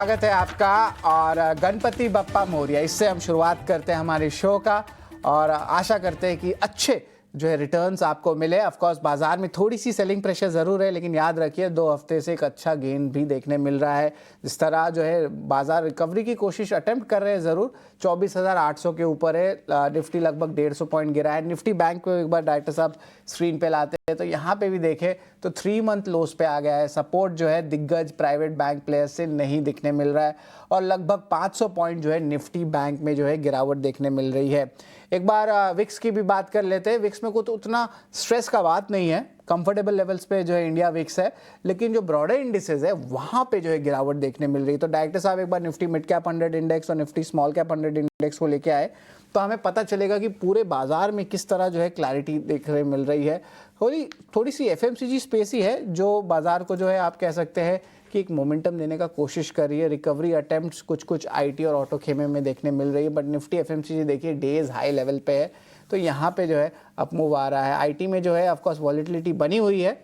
स्वागत है आपका। और गणपति बप्पा मोरया, इससे हम शुरुआत करते हैं हमारे शो का और आशा करते हैं कि अच्छे जो है रिटर्न्स आपको मिले। ऑफ कोर्स बाजार में थोड़ी सी सेलिंग प्रेशर ज़रूर है, लेकिन याद रखिए 2 हफ्ते से एक अच्छा गेन भी देखने मिल रहा है। जिस तरह जो है बाजार रिकवरी की कोशिश अटेम्प्ट कर रहे हैं ज़रूर। 24,800 के ऊपर है। निफ्टी लगभग 150 पॉइंट गिरा है। निफ्टी बैंक को एक बार डायरेक्टर साहब स्क्रीन पे लाते हैं तो यहाँ पे भी देखें तो 3 मंथ लोस पे आ गया है। सपोर्ट जो है दिग्गज प्राइवेट बैंक प्लेयर्स से नहीं दिखने मिल रहा है और लगभग 500 पॉइंट जो है निफ्टी बैंक में जो है गिरावट देखने मिल रही है। एक बार विक्स की भी बात कर लेते हैं। विक्स में कुछ उतना स्ट्रेस का बात नहीं है, कंफर्टेबल लेवल्स पे जो है इंडिया विक्स है, लेकिन जो ब्रॉडर इंडिसेस है वहां पे जो है गिरावट देखने मिल रही है। तो डायरेक्टर साहब एक बार निफ्टी मिड कैप 100 इंडेक्स और निफ्टी स्मॉल कैप 100 इंडेक्स को लेके आए तो हमें पता चलेगा कि पूरे बाजार में किस तरह जो है क्लैरिटी देखने मिल रही है। थोड़ी सी एफएमसीजी स्पेस ही है जो बाजार को जो है आप कह सकते हैं कि एक मोमेंटम देने का कोशिश कर रही है। रिकवरी अटेम्प्ट्स कुछ आईटी और ऑटो खेमे में देखने मिल रही है, बट निफ्टी एफएमसीजी देखिए डेज हाई लेवल पे है तो यहाँ पे जो है अप मूव आ रहा है। आईटी में जो है ऑफकोर्स वॉलिटिलिटी बनी हुई है,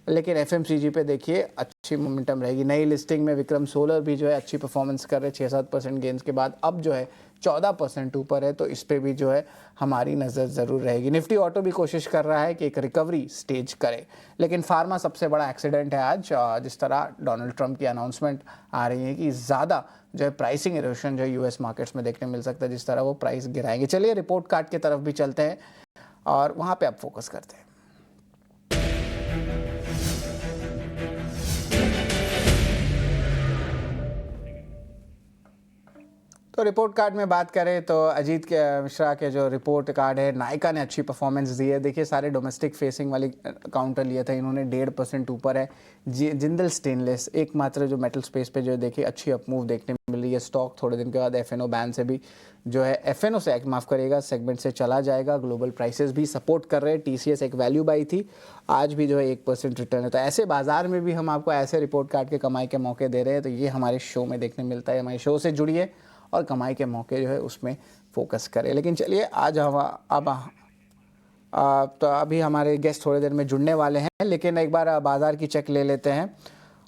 लेकिन एफएमसीजी पे देखिए अच्छी मोमेंटम रहेगी। नई लिस्टिंग में विक्रम सोलर भी जो है अच्छी परफॉर्मेंस कर रहे हैं 6-7% गेंस के बाद, अब जो है 14% ऊपर है, तो इस पे भी जो है हमारी नज़र ज़रूर रहेगी। निफ्टी ऑटो भी कोशिश कर रहा है कि एक रिकवरी स्टेज करे, लेकिन फार्मा सबसे बड़ा एक्सीडेंट है आज। जिस तरह डोनाल्ड ट्रंप की अनाउंसमेंट आ रही है कि ज़्यादा जो है प्राइसिंग इरोशन जो है यूएस मार्केट्स में देखने मिल सकता है, जिस तरह वो प्राइस गिराएंगे। चलिए रिपोर्ट कार्ड की तरफ भी चलते हैं और वहाँ पर आप फोकस करते हैं। तो रिपोर्ट कार्ड में बात करें तो अजीत के मिश्रा के जो रिपोर्ट कार्ड है, नायका ने अच्छी परफॉर्मेंस दी है। देखिए सारे डोमेस्टिक फेसिंग वाली काउंटर लिए थे, इन्होंने 1.5% ऊपर है। जिंदल स्टेनलेस एकमात्र जो मेटल स्पेस पे जो देखिए अच्छी अपमूव देखने मिल रही है। स्टॉक थोड़े दिन के बाद एफएनओ बैन से भी जो है एफएनओ से माफ़ करिएगा सेगमेंट से चला जाएगा। ग्लोबल प्राइसेस भी सपोर्ट कर रहे हैं। टीसीएस एक वैल्यू बाई थी, आज भी जो है 1% रिटर्न है। तो ऐसे बाजार में भी हम आपको ऐसे रिपोर्ट कार्ड के कमाई के मौके दे रहे हैं, तो ये हमारे शो में देखने मिलता है। हमारे शो से जुड़िए और कमाई के मौके जो है उसमें फोकस करें। लेकिन चलिए आज हम तो अभी हमारे गेस्ट थोड़ी देर में जुड़ने वाले हैं, लेकिन एक बार बाजार की चेक ले लेते हैं।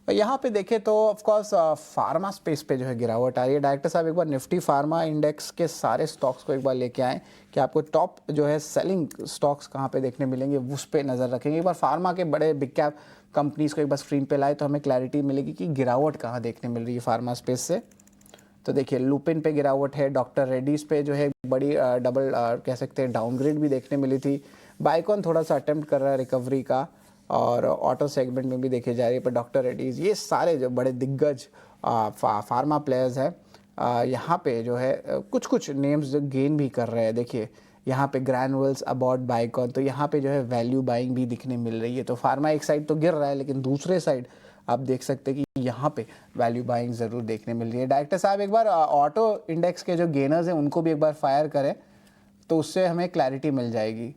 और यहाँ पे देखें तो ऑफ कोर्स फार्मा स्पेस पे जो है गिरावट आ रही है। डायरेक्टर साहब एक बार निफ्टी फार्मा इंडेक्स के सारे स्टॉक्स को एक बार लेके आएँ कि आपको टॉप जो है सेलिंग स्टॉक्स कहाँ पे देखने मिलेंगे, उस पर नज़र रखेंगे। एक बार फार्मा के बड़े बिग कैप कंपनीज़ को एक बार स्क्रीन पर लाए तो हमें क्लैरिटी मिलेगी कि गिरावट कहाँ देखने मिल रही है फार्मा स्पेस से। तो देखिए लुपिन पे गिरावट है, डॉक्टर रेड्डीज़ पे जो है बड़ी डबल कह सकते हैं डाउनग्रेड भी देखने मिली थी। बाइकॉन थोड़ा सा अटेम्प्ट कर रहा है रिकवरी का और ऑटो सेगमेंट में भी देखी जा रही है, पर डॉक्टर रेड्डीज़ ये सारे जो बड़े दिग्गज फार्मा प्लेयर्स हैं यहाँ पे जो है कुछ नेम्स जो गेन भी कर रहे हैं। देखिए यहाँ पे ग्रैनुअल्स, अबॉट, बाइकॉन, तो यहाँ पे जो है वैल्यू बाइंग भी दिखने मिल रही है। तो फार्मा एक साइड तो गिर रहा है, लेकिन दूसरे साइड आप देख सकते हैं कि यहाँ पे वैल्यू बाइंग ज़रूर देखने मिल रही है। डायरेक्टर साहब एक बार ऑटो इंडेक्स के जो गेनर्स हैं उनको भी एक बार फायर करें तो उससे हमें क्लैरिटी मिल जाएगी।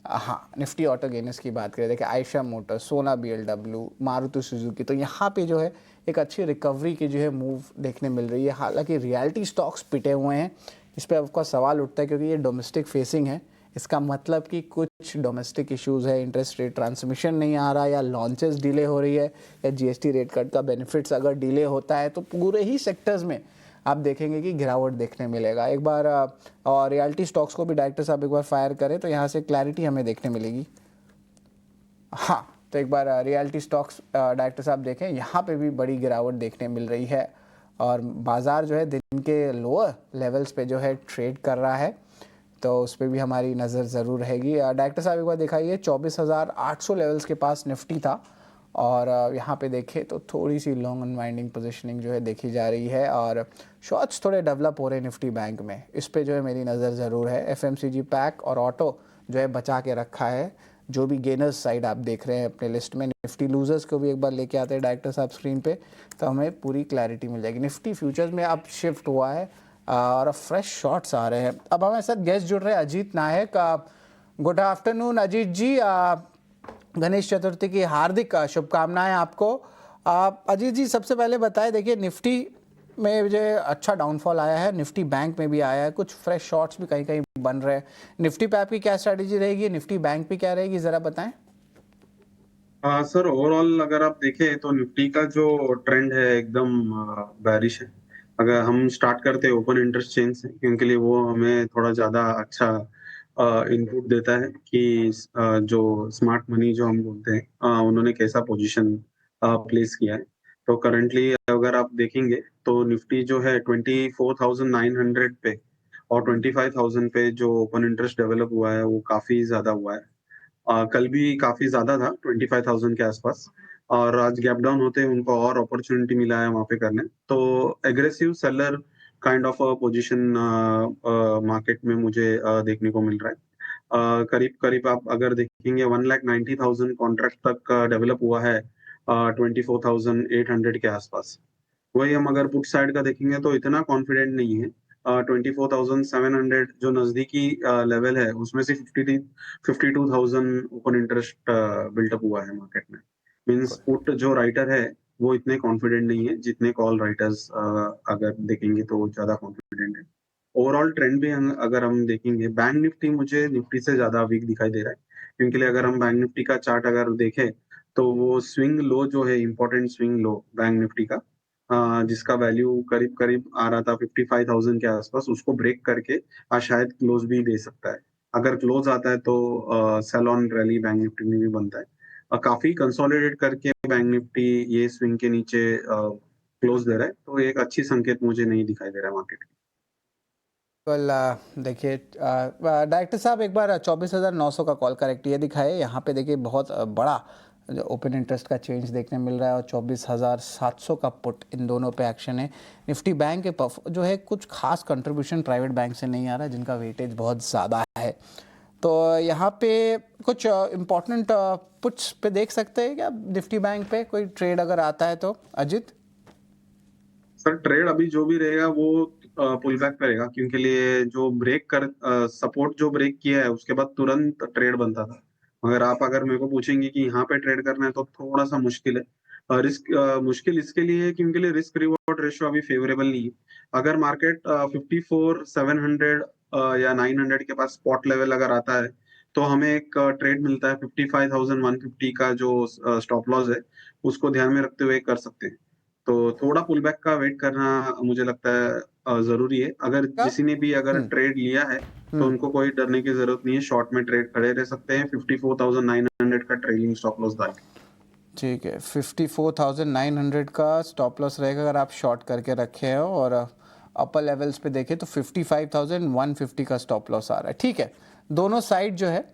हाँ, निफ्टी ऑटो गेनर्स की बात करें, देखिए आयशा मोटर्स, सोना बीएलडब्ल्यू, मारुति सुजुकी, तो यहाँ पे जो है एक अच्छी रिकवरी की जो है मूव देखने मिल रही है। हालांकि रियलिटी स्टॉक्स पिटे हुए हैं, इस पर आपका सवाल उठता है क्योंकि ये डोमेस्टिक फेसिंग है। इसका मतलब कि कुछ डोमेस्टिक इश्यूज़ है, इंटरेस्ट रेट ट्रांसमिशन नहीं आ रहा, या लॉन्चेस डिले हो रही है, या जीएसटी रेट कट का बेनिफिट्स अगर डिले होता है तो पूरे ही सेक्टर्स में आप देखेंगे कि गिरावट देखने मिलेगा। एक बार और रियलिटी स्टॉक्स को भी डायरेक्टर साहब एक बार फायर करें तो यहाँ से क्लैरिटी हमें देखने मिलेगी। हाँ, तो एक बार रियलिटी स्टॉक्स डायरेक्टर साहब देखें, यहाँ पे भी बड़ी गिरावट देखने मिल रही है और बाजार जो है दिन के लोअर लेवल्स पे जो है ट्रेड कर रहा है, तो उस पर भी हमारी नज़र ज़रूर रहेगी। डायरेक्टर साहब एक बार दिखाइए, 24,800 लेवल्स के पास निफ्टी था और यहाँ पे देखें तो थोड़ी सी लॉन्ग अनवाइंडिंग पोजीशनिंग जो है देखी जा रही है और शॉर्ट्स थोड़े डेवलप हो रहे हैं निफ्टी बैंक में, इस पे जो है मेरी नज़र ज़रूर है। एफएमसीजी, पैक और ऑटो जो है बचा के रखा है। जो भी गेनर्स साइड आप देख रहे हैं अपने लिस्ट में, निफ्टी लूजर्स को भी एक बार लेके आते हैं डायरेक्टर साहब स्क्रीन पे तो हमें पूरी क्लैरिटी मिल जाएगी। निफ्टी फ्यूचर्स में अब शिफ्ट हुआ है और फ्रेश शॉट्स आ रहे हैं। अब हमारे साथ गेस्ट जुड़ रहे हैं अजीत नायक। गुड आफ्टरनून अजीत जी, गणेश चतुर्थी की हार्दिक शुभकामनाएं आपको। अजीत जी सबसे पहले बताएं, देखिए निफ्टी में मुझे अच्छा डाउनफॉल आया है, निफ्टी बैंक में भी आया है, कुछ फ्रेश शॉट्स भी कहीं कहीं बन रहे हैं। निफ्टी पे आपकी क्या स्ट्रैटेजी रहेगी, निफ्टी बैंक पे क्या रहेगी, ज़रा बताएं। सर ओवरऑल अगर आप देखें तो निफ्टी का जो ट्रेंड है एकदम बैरिश है। अगर हम स्टार्ट करते हैं ओपन इंटरेस्ट चेन से, क्योंकि लिए वो हमें थोड़ा ज्यादा अच्छा इनपुट देता है कि जो स्मार्ट मनी जो हम बोलते हैं उन्होंने कैसा पोजीशन प्लेस किया है। तो करंटली अगर आप देखेंगे तो निफ्टी जो है 24,900 पे और 25,000 पे जो ओपन इंटरेस्ट डेवलप हुआ है वो काफी ज्यादा हुआ है। कल भी काफी ज्यादा था 25,000 के आसपास, और आज गैप डाउन होते उनको और अपॉर्चुनिटी मिला है वहां पे करने। तो aggressive seller kind of position market में मुझे देखने को मिल रहा है। करीब करीब आप अगर देखेंगे 1,90,000 कॉन्ट्रैक्ट तक डेवलप हुआ है 24,800 के आसपास। वही हम अगर पुट साइड का देखेंगे तो इतना कॉन्फिडेंट नहीं है। 24,700 जो नजदीकी लेवल है उसमें से 52,000 ओपन इंटरेस्ट बिल्टअप हुआ है मार्केट में। मींस पुट जो राइटर है वो इतने कॉन्फिडेंट नहीं है जितने कॉल राइटर्स अगर देखेंगे तो ज्यादा कॉन्फिडेंट है। ओवरऑल ट्रेंड भी अगर हम देखेंगे, बैंक निफ्टी मुझे निफ्टी से ज्यादा वीक दिखाई दे रहा है। क्योंकि अगर हम बैंक निफ्टी का चार्ट अगर देखें तो वो स्विंग लो जो है, important swing low bank Nifty का, जिसका वैल्यू करीब करीब आ रहा था 55,000 के आसपास, उसको ब्रेक करके आज शायद क्लोज भी दे सकता है। अगर क्लोज आता है तो sell on rally bank Nifty में भी बनता है। काफी कंसोलिडेट करके बैंक निफ्टी ये स्विंग के नीचे क्लोज दे रहा है, तो एक अच्छी संकेत मुझे नहीं दिखाई दे रहा है मार्केट। कल देखिए डायरेक्टर साहब एक बार 24,900 का कॉल करेक्ट ये दिखाए, यहाँ पे देखिए बहुत बड़ा जो ओपन इंटरेस्ट का चेंज देखने मिल रहा है, और 24,700 का पुट, इन दोनों पे एक्शन है। निफ्टी बैंक के जो है कुछ खास कंट्रीब्यूशन प्राइवेट बैंक से नहीं आ रहा है, जिनका वेटेज बहुत ज़्यादा है। तो यहाँ पे कुछ इम्पोर्टेंट पुट्स पे देख सकते हैं क्या निफ्टी बैंक पे कोई ट्रेड अगर आता है तो, अजित? सर ट्रेड अभी जो भी रहेगा वो पुल बैक करेगा, क्योंकि लिए जो ब्रेक कर सपोर्ट जो ब्रेक किया है उसके बाद तुरंत ट्रेड बनता था। मगर आप अगर मेरे को पूछेंगे कि यहाँ पे ट्रेड करना है तो थोड़ा सा मुश्किल है। रिस्क मुश्किल इसके लिए है क्योंकि लिए रिस्क रिवॉर्ड रेशियो अभी फेवरेबल नहीं है। अगर मार्केट 54,700 या 900 के पास स्पॉट लेवल अगर आता है तो हमें एक ट्रेड मिलता है 55,150 का जो स्टॉप लॉस है, उसको ध्यान में रखते हुए कर सकते हैं। तो थोड़ा पुल बैक का वेट करना मुझे लगता है जरूरी है। अगर क्या? किसी ने भी अगर ट्रेड लिया है तो हम्म। उनको कोई डरने की जरूरत नहीं है, शॉर्ट में ट्रेड खड़े रह सकते हैं 54,900 का ट्रेलिंग स्टॉप लॉस डाल के। ठीक है, 54,900 का स्टॉप लॉस रहेगा अगर आप शॉर्ट करके रखे हो, और अपर लेवल्स पे देखें तो 55,150 का स्टॉप लॉस आ रहा है। ठीक है, दोनों साइड जो है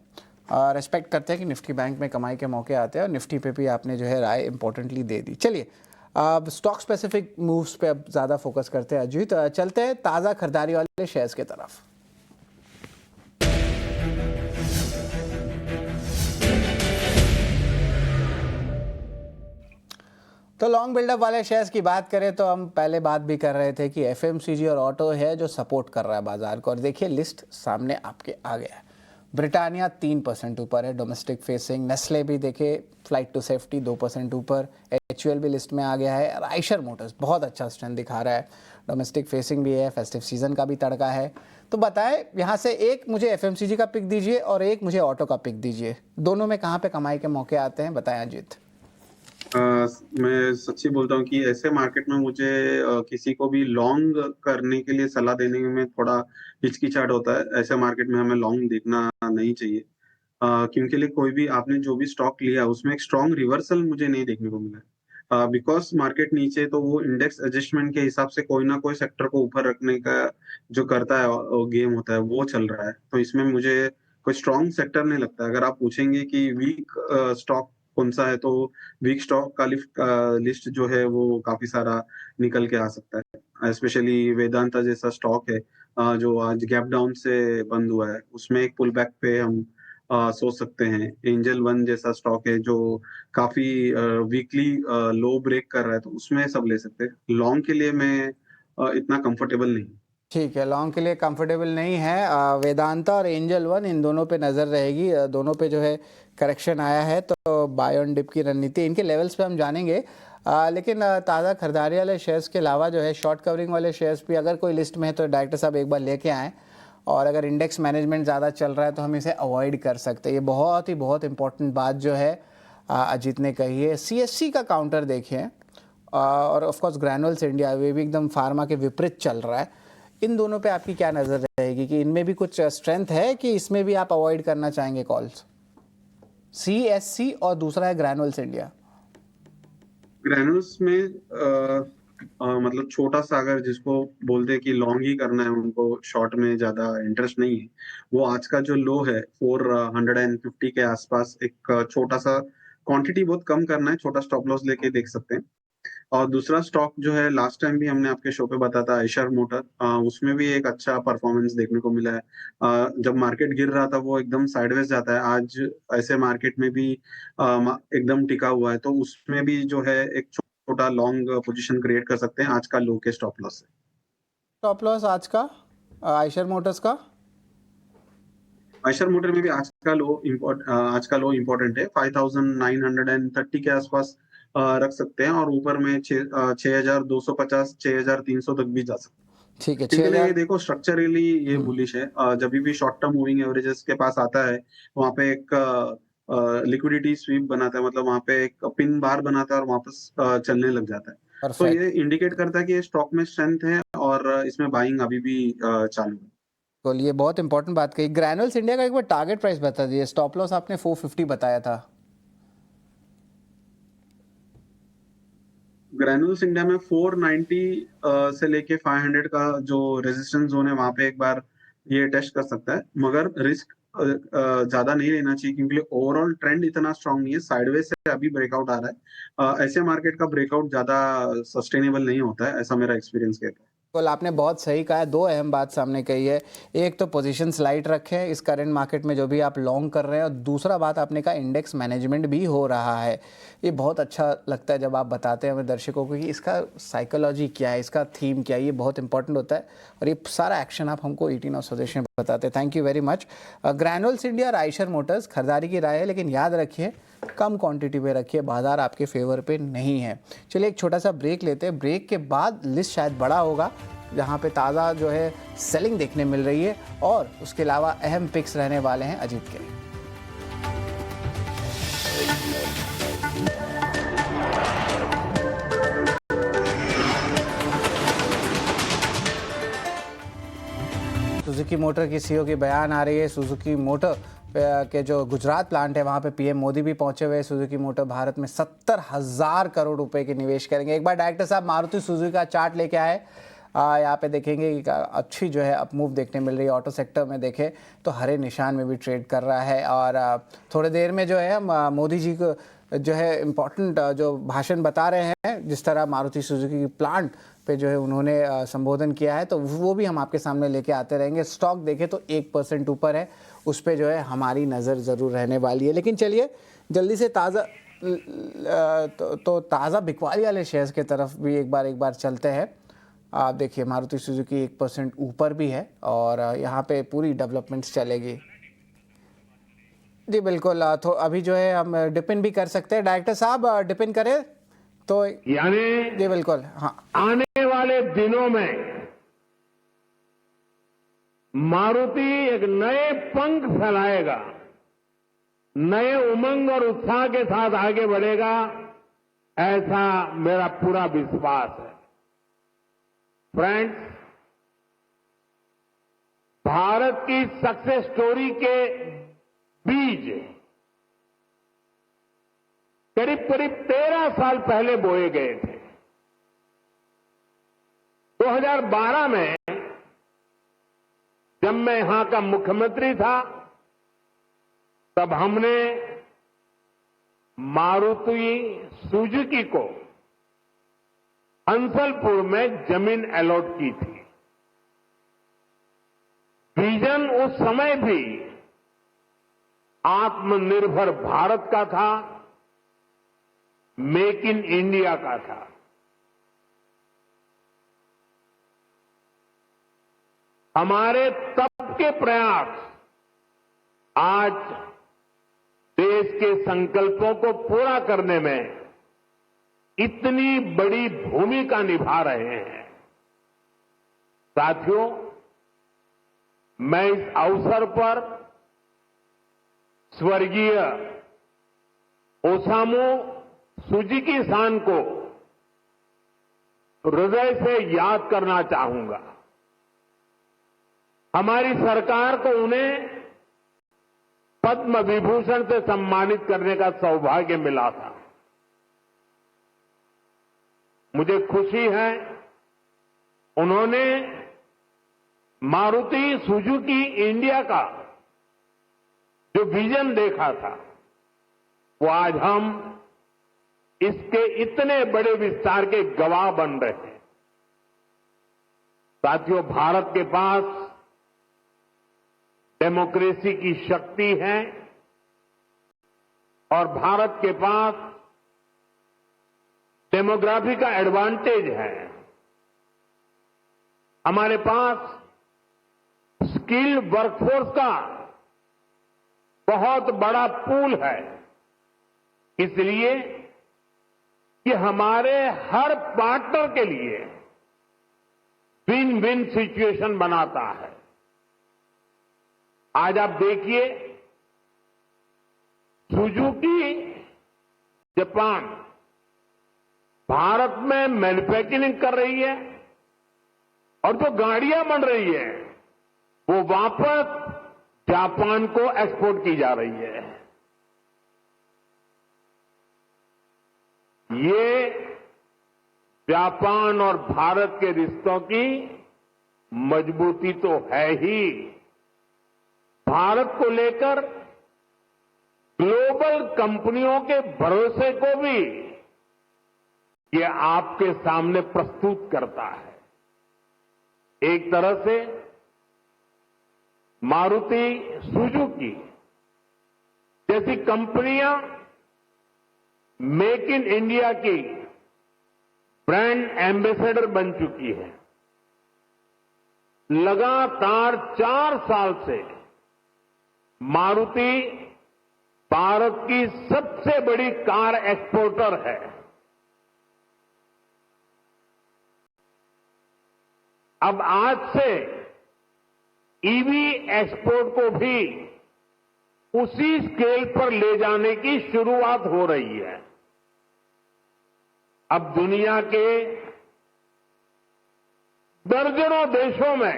रेस्पेक्ट करते हैं कि निफ्टी बैंक में कमाई के मौके आते हैं, और निफ्टी पे भी आपने जो है राय इंपॉर्टेंटली दे दी। चलिए अब स्टॉक स्पेसिफिक मूव्स पे अब ज़्यादा फोकस करते हैं अजीत। चलते हैं ताज़ा खरीदारी वाले शेयर्स की तरफ। तो लॉन्ग बिल्डअप वाले शेयर्स की बात करें तो हम पहले बात भी कर रहे थे कि एफएमसीजी और ऑटो है जो सपोर्ट कर रहा है बाजार को, और देखिए लिस्ट सामने आपके आ गया है। ब्रिटानिया 3% ऊपर है डोमेस्टिक फेसिंग, नेस्ले भी देखे फ्लाइट टू सेफ्टी 2% ऊपर, एचयूएल भी लिस्ट में आ गया है, राइशर मोटर्स बहुत अच्छा स्ट्रेंथ दिखा रहा है, डोमेस्टिक फेसिंग भी है, फेस्टिव सीजन का भी तड़का है। तो बताएं यहाँ से एक मुझे एफएमसीजी का पिक दीजिए और एक मुझे ऑटो का पिक दीजिए, दोनों में कहाँ पे कमाई के मौके आते हैं, बताएं अजीत। मैं सच्ची बोलता हूँ कि ऐसे मार्केट में मुझे किसी को भी लॉन्ग करने के लिए सलाह देने में थोड़ा हिचकिचाहट होता है। ऐसे मार्केट में हमें लॉन्ग देखना नहीं चाहिए। क्योंकि लिए कोई भी आपने जो भी स्टॉक लिया उसमें एक स्ट्रॉन्ग रिवर्सल मुझे नहीं देखने को मिला। बिकॉज मार्केट नीचे तो वो इंडेक्स एडजस्टमेंट के हिसाब से कोई ना कोई सेक्टर को ऊपर रखने का जो करता है गेम होता है वो चल रहा है। तो इसमें मुझे कोई स्ट्रॉन्ग सेक्टर नहीं लगता। अगर आप पूछेंगे कि वीक स्टॉक कौन सा है, तो वीक स्टॉक का लिस्ट जो है वो काफी सारा निकल के आ सकता है। स्पेशली वेदांता जैसा स्टॉक है जो आज गैप डाउन से बंद हुआ है, उसमें एक पुल बैक पे हम सोच सकते हैं। एंजल वन जैसा स्टॉक है जो काफी वीकली लो ब्रेक कर रहा है, तो उसमें सब ले सकते हैं। लॉन्ग के लिए मैं इतना कंफर्टेबल नहीं। ठीक है, लॉन्ग के लिए कंफर्टेबल नहीं है। वेदांता और एंजल वन इन दोनों पे नज़र रहेगी, दोनों पे जो है करेक्शन आया है, तो बाय ऑन डिप की रणनीति इनके लेवल्स पे हम जानेंगे। लेकिन ताज़ा खरीदारी वाले शेयर्स के अलावा जो है शॉर्ट कवरिंग वाले शेयर्स भी अगर कोई लिस्ट में है तो डायरेक्टर साहब एक बार लेके आएँ, और अगर इंडेक्स मैनेजमेंट ज़्यादा चल रहा है तो हम इसे अवॉइड कर सकते हैं। ये बहुत ही बहुत इंपॉर्टेंट बात जो है अजीत ने कही है। सीएससी का काउंटर देखिए और ऑफ कोर्स ग्रैनुल्स इंडिया वे भी एकदम फार्मा के विपरीत चल रहा है। इन दोनों पे आपकी क्या नज़र रहेगी कि इनमें भी कुछ स्ट्रेंथ है कि इसमें भी आप अवॉइड करना चाहेंगे कॉल्स? सीएससी और दूसरा है ग्रैनुल्स इंडिया। ग्रैनुल्स में मतलब छोटा सा अगर जिसको बोलते हैं कि लॉन्ग ही करना है, उनको शॉर्ट में ज्यादा इंटरेस्ट नहीं है, वो आज का जो लो है 450 के आसपास एक छोटा सा क्वांटिटी बहुत कम करना है, छोटा स्टॉप लॉस लेके देख सकते हैं। और दूसरा स्टॉक जो है लास्ट टाइम भी हमने आपके शो पे बताया था, आयशर मोटर, उसमें भी एक अच्छा परफॉर्मेंस देखने को मिला है। जब मार्केट गिर रहा था वो एकदम साइडवेज जाता है, आज ऐसे मार्केट में भी एकदम टिका हुआ है, तो उसमें भी जो है एक छोटा लॉन्ग पोजीशन क्रिएट कर सकते हैं आज का लो के स्टॉप लॉस से। स्टॉप लॉस आज का आयशर मोटर्स का? आयशर मोटर में भी आज का लो इम्पोर्टेंट है, 5930 के आसपास रख सकते हैं, और ऊपर में 6250 6300 तक भी जा सकते हैं। ठीक है, इनके लिए 6000। ये देखो स्ट्रक्चरली ये बुलिश है। जब भी शॉर्ट टर्म मूविंग एवरेजेस के पास आता है, वहां पे एक लिक्विडिटी स्वीप बनाता है, मतलब वहां पे एक पिन बार बनाता है और वापस चलने लग जाता है। तो ये परफेक्ट। इंडिकेट करता है कि ये स्टॉक में स्ट्रेंथ है और इसमें बाइंग अभी भी चालू है। तो ये बहुत इंपॉर्टेंट बात कही। ग्रैनुल्स इंडिया का एक बार टारगेट प्राइस बता दीजिए। स्टॉप लॉस आपने 450 बताया था। ग्रैनुल्स इंडिया में 490 से लेके 500 का जो रेजिस्टेंस जोन है, वहां पे एक बार ये टेस्ट कर सकता है, मगर रिस्क ज्यादा नहीं लेना चाहिए, क्योंकि ओवरऑल ट्रेंड इतना स्ट्रांग नहीं है, साइडवेज से अभी ब्रेकआउट आ रहा है। ऐसे मार्केट का ब्रेकआउट ज्यादा सस्टेनेबल नहीं होता है, ऐसा मेरा एक्सपीरियंस कहता है। बिल्कुल, आपने बहुत सही कहा है। दो अहम बात सामने कही है। एक तो पोजीशंस लाइट रखें इस करंट मार्केट में जो भी आप लॉन्ग कर रहे हैं, और दूसरा बात आपने कहा इंडेक्स मैनेजमेंट भी हो रहा है। ये बहुत अच्छा लगता है जब आप बताते हैं हमें दर्शकों को कि इसका साइकोलॉजी क्या है, इसका थीम क्या है। ये बहुत इंपॉर्टेंट होता है और ये सारा एक्शन आप हमको 18 और स्वदेश में बताते हैं। Thank you very much. Granules India और आयशर मोटर्स खरीदारी की राय है, लेकिन याद रखिए कम क्वांटिटी पे रखिए, बाजार आपके फेवर पे नहीं है। चलिए एक छोटा सा ब्रेक लेते हैं। ब्रेक के बाद लिस्ट शायद बड़ा होगा, जहाँ पे ताज़ा जो है सेलिंग देखने मिल रही है, और उसके अलावा अहम पिक्स रहने वाले हैं अजीत के। सुजुकी मोटर की सीईओ की बयान आ रही है। सुजुकी मोटर के जो गुजरात प्लांट है वहाँ पे पीएम मोदी भी पहुंचे हुए। सुजुकी मोटर भारत में 70,000 करोड़ रुपए के निवेश करेंगे। एक बार डायरेक्टर साहब मारुति सुजुकी का चार्ट लेके आए। यहाँ पे देखेंगे कि अच्छी जो है अपमूव देखने मिल रही है। ऑटो सेक्टर में देखें तो हरे निशान में भी ट्रेड कर रहा है, और थोड़ी देर में जो है मोदी जी को जो है इम्पोर्टेंट जो भाषण बता रहे हैं, जिस तरह मारुति सुजुकी की प्लांट पे जो है उन्होंने संबोधन किया है, तो वो भी हम आपके सामने लेके आते रहेंगे। स्टॉक देखें तो 1% ऊपर है, उस पर जो है हमारी नज़र ज़रूर रहने वाली है। लेकिन चलिए जल्दी से ताज़ा तो ताज़ा बिकवाली वाले शेयर्स की तरफ भी एक बार चलते हैं। आप देखिए मारुति सुजुकी 1% ऊपर भी है, और यहाँ पे पूरी डेवलपमेंट्स चलेगी। जी बिल्कुल। तो अभी जो है हम डिपिन भी कर सकते हैं। डायरेक्टर साहब डिपिन करें तो यानी जी बिल्कुल। हाँ, आने वाले दिनों में मारुति एक नए पंख फैलाएगा, नए उमंग और उत्साह के साथ आगे बढ़ेगा, ऐसा मेरा पूरा विश्वास है। फ्रेंड्स, भारत की सक्सेस स्टोरी के बीज करीब करीब 13 साल पहले बोए गए थे। 2012 में जब मैं यहां का मुख्यमंत्री था, तब हमने मारुति सुजुकी को हंसलपुर में जमीन अलॉट की थी। विजन उस समय भी आत्मनिर्भर भारत का था, मेक इन इंडिया का था। हमारे तब के प्रयास आज देश के संकल्पों को पूरा करने में इतनी बड़ी भूमिका निभा रहे हैं। साथियों, मैं इस अवसर पर स्वर्गीय ओसामू सुजुकी सान को हृदय से याद करना चाहूंगा। हमारी सरकार को उन्हें पद्म विभूषण से सम्मानित करने का सौभाग्य मिला था। मुझे खुशी है उन्होंने मारुति सुजुकी इंडिया का जो विजन देखा था वो आज हम इसके इतने बड़े विस्तार के गवाह बन रहे हैं। साथियों, भारत के पास डेमोक्रेसी की शक्ति है और भारत के पास डेमोग्राफी का एडवांटेज है। हमारे पास स्किल्ड वर्कफोर्स का बहुत बड़ा पूल है। इसलिए कि हमारे हर पार्टनर के लिए विन विन सिचुएशन बनाता है। आज आप देखिए, सुजुकी जापान भारत में मैन्युफैक्चरिंग कर रही है और जो गाड़ियां बन रही है वो वापस जापान को एक्सपोर्ट की जा रही है। ये जापान और भारत के रिश्तों की मजबूती तो है ही, भारत को लेकर ग्लोबल कंपनियों के भरोसे को भी ये आपके सामने प्रस्तुत करता है। एक तरह से मारुति सुजुकी जैसी कंपनियां मेक इन इंडिया की ब्रांड एम्बेसडर बन चुकी है। लगातार 4 साल से मारुति भारत की सबसे बड़ी कार एक्सपोर्टर है। अब आज से ईवी एक्सपोर्ट को भी उसी स्केल पर ले जाने की शुरुआत हो रही है। अब दुनिया के दर्जनों देशों में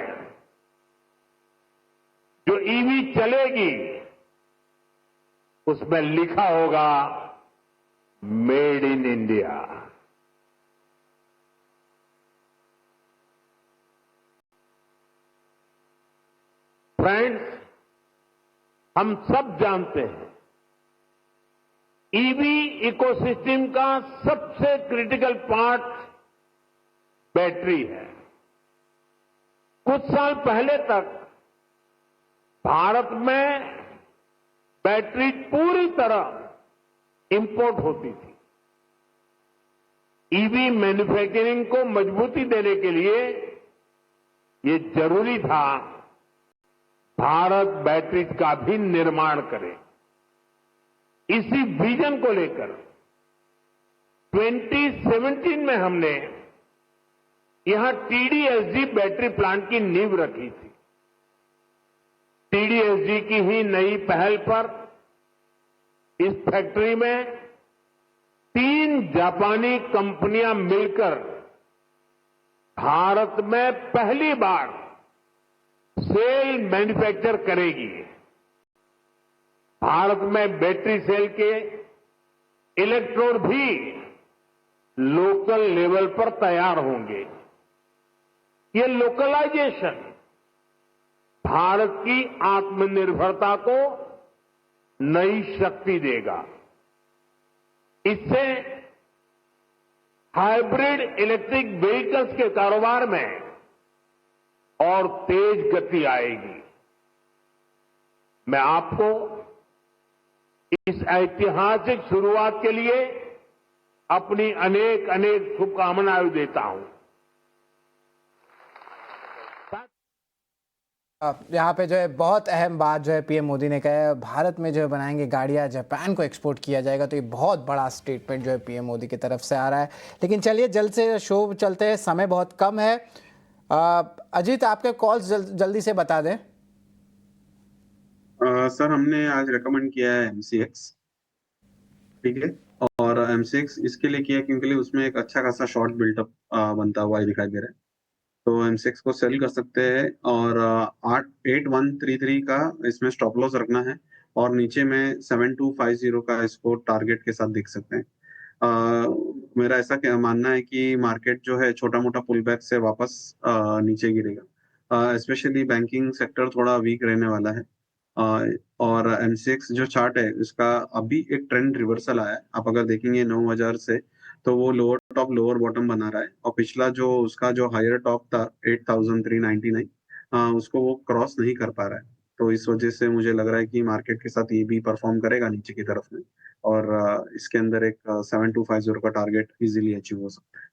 जो ईवी चलेगी उसमें लिखा होगा मेड इन इंडिया। फ्रेंड्स, हम सब जानते हैं ईवी इकोसिस्टम का सबसे क्रिटिकल पार्ट बैटरी है। कुछ साल पहले तक भारत में बैटरी पूरी तरह इंपोर्ट होती थी। ईवी मैन्युफैक्चरिंग को मजबूती देने के लिए ये जरूरी था भारत बैटरीज का भी निर्माण करे। इसी विजन को लेकर 2017 में हमने यहां टीडीएसजी बैटरी प्लांट की नींव रखी थी। टीडीएसजी की ही नई पहल पर इस फैक्ट्री में 3 जापानी कंपनियां मिलकर भारत में पहली बार सेल मैन्युफैक्चर करेगी। भारत में बैटरी सेल के इलेक्ट्रोड भी लोकल लेवल पर तैयार होंगे। ये लोकलाइजेशन भारत की आत्मनिर्भरता को नई शक्ति देगा। इससे हाइब्रिड इलेक्ट्रिक व्हीकल्स के कारोबार में और तेज गति आएगी। मैं आपको इस ऐतिहासिक शुरुआत के लिए अपनी अनेक अनेक शुभकामनाएं देता हूं। यहाँ पे जो है बहुत अहम बात जो है पीएम मोदी ने कहा है, भारत में जो है बनाएंगे गाड़ियाँ, जापान को एक्सपोर्ट किया जाएगा। तो ये बहुत बड़ा स्टेटमेंट जो है पीएम मोदी की तरफ से आ रहा है। लेकिन चलिए जल्द से शो चलते हैं, समय बहुत कम है। अजीत, आपके कॉल्स जल्दी से बता दें। सर, हमने आज रेकमेंड किया है MCX। ठीक है। और M6 इसके लिए किया क्योंकि उसमें एक अच्छा खासा शॉर्ट बिल्टअप बनता हुआ दिखाई दे रहा है, तो M6 को सेल कर सकते हैं। और 8133 का इसमें स्टॉप लॉस रखना है, और नीचे में 7250 का इसको टारगेट के साथ देख सकते हैं। मेरा ऐसा मानना है कि मार्केट जो है छोटा मोटा पुल बैक से वापस नीचे गिरेगा, स्पेशली बैंकिंग सेक्टर थोड़ा वीक रहने वाला है। और M6 जो चार्ट है उसका अभी एक ट्रेंड रिवर्सल आया है, आप अगर देखेंगे 9000 से, तो वो लोअर टॉप लोअर बॉटम बना रहा है, और पिछला जो उसका जो हायर टॉप था 8399, उसको वो क्रॉस नहीं कर पा रहा है। तो इस वजह से मुझे लग रहा है कि मार्केट के साथ ये भी परफॉर्म करेगा नीचे की तरफ में, और इसके अंदर एक 7250 का टारगेट इजीली अचीव हो सकता है।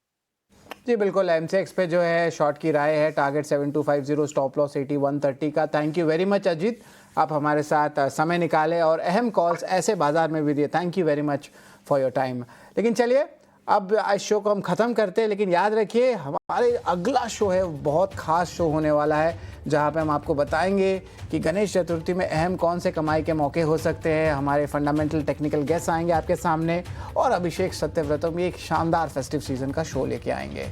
जी बिल्कुल, M6 पे जो है शॉर्ट की राय है, टारगेट 7250, स्टॉप लॉस 8130 का। Thank you very much Ajit, आप हमारे साथ समय निकाले और अहम कॉल्स ऐसे बाजार में भी दिए। Thank you very much for your time. लेकिन चलिए अब इस शो को हम ख़त्म करते हैं, लेकिन याद रखिए हमारे अगला शो है बहुत ख़ास शो होने वाला है, जहां पे हम आपको बताएंगे कि गणेश चतुर्थी में अहम कौन से कमाई के मौके हो सकते हैं। हमारे फंडामेंटल टेक्निकल गेस्ट आएंगे आपके सामने, और अभिषेक सत्यव्रतम भी एक शानदार फेस्टिव सीजन का शो लेके आएंगे।